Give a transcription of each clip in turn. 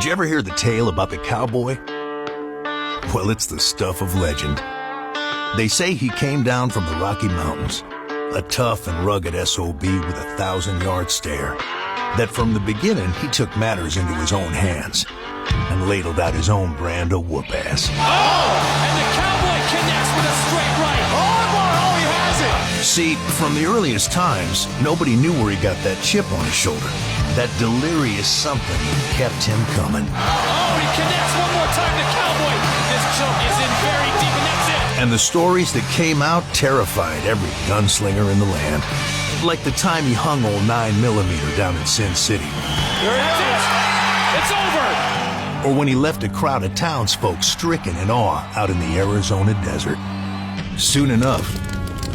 Did you ever hear the tale about the cowboy? Well, it's the stuff of legend. They say he came down from the Rocky Mountains, a tough and rugged SOB with a 1,000-yard stare, that from the beginning he took matters into his own hands and ladled out his own brand of whoop-ass. Oh! And the cowboy connects with a straight right. Oh, he has it! See, from the earliest times, nobody knew where he got that chip on his shoulder, that delirious something that kept him coming. Oh, he connects one more time to Cowboy. This choke is in very deep, and that's it. And the stories that came out terrified every gunslinger in the land. Like the time he hung old 9mm down in Sin City. That's it! It's over! Or when he left a crowd of townsfolk stricken in awe out in the Arizona desert. Soon enough,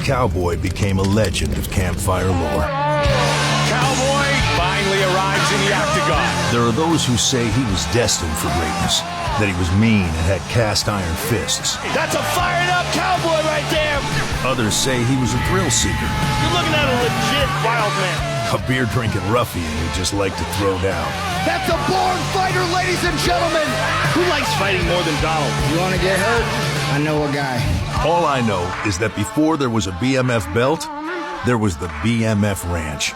Cowboy became a legend of campfire lore. Cowboy finally arrives in the octagon. There are those who say he was destined for greatness, that he was mean and had cast iron fists. That's a fired up cowboy right there. Others say he was a thrill seeker, You're looking at a legit wild man. a beer-drinking ruffian who just liked to throw down. That's a born fighter, ladies and gentlemen! Who likes fighting more than Donald? You wanna get hurt? I know a guy. All I know is that before there was a BMF belt, there was the BMF Ranch.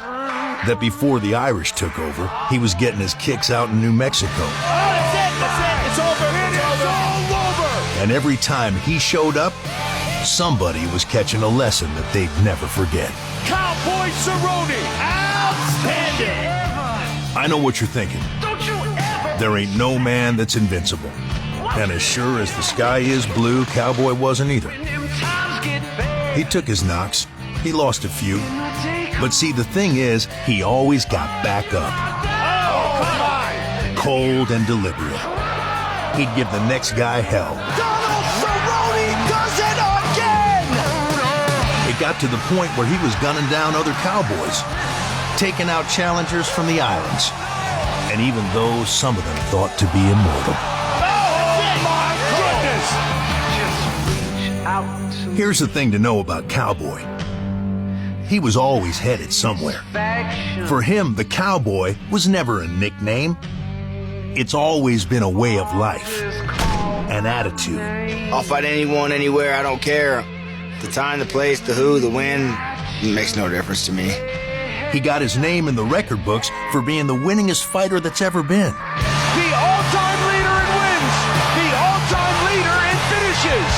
That before the Irish took over, he was getting his kicks out in New Mexico. Oh, that's it! It's over! It's all over! And every time he showed up, somebody was catching a lesson that they'd never forget. Cowboy Cerrone! Outstanding! I know what you're thinking. Don't you ever! There ain't no man that's invincible. And as sure as the sky is blue, Cowboy wasn't either. He took his knocks. He lost a few. But see, the thing is, he always got back up. Oh, come on! Cold and deliberate. He'd give the next guy hell. Donald Cerrone does it again! It got to the point where he was gunning down other cowboys, taking out challengers from the islands, and even those some of them thought to be immortal. Oh, my goodness! Here's the thing to know about Cowboy. He was always headed somewhere. For him, the cowboy was never a nickname. It's always been a way of life, an attitude. I'll fight anyone, anywhere, I don't care. The time, the place, the who, the when, it makes no difference to me. He got his name in the record books for being the winningest fighter that's ever been. The all-time leader in wins! The all-time leader in finishes!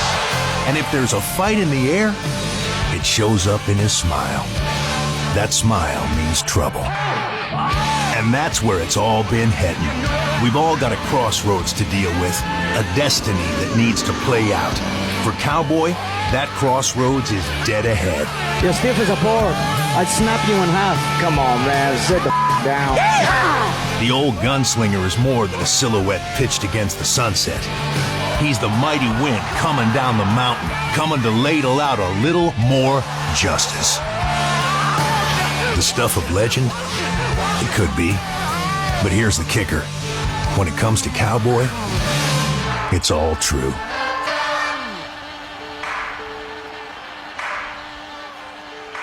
And if there's a fight in the air, it shows up in his smile. That smile means trouble. And that's where it's all been heading. We've all got a crossroads to deal with, a destiny that needs to play out. For Cowboy, that crossroads is dead ahead. You're stiff as a board. I'd snap you in half. Come on, man, sit the down. The old gunslinger is more than a silhouette pitched against the sunset. He's the mighty wind coming down the mountain, coming to ladle out a little more justice. The stuff of legend? It could be. But here's the kicker. When it comes to Cowboy, it's all true.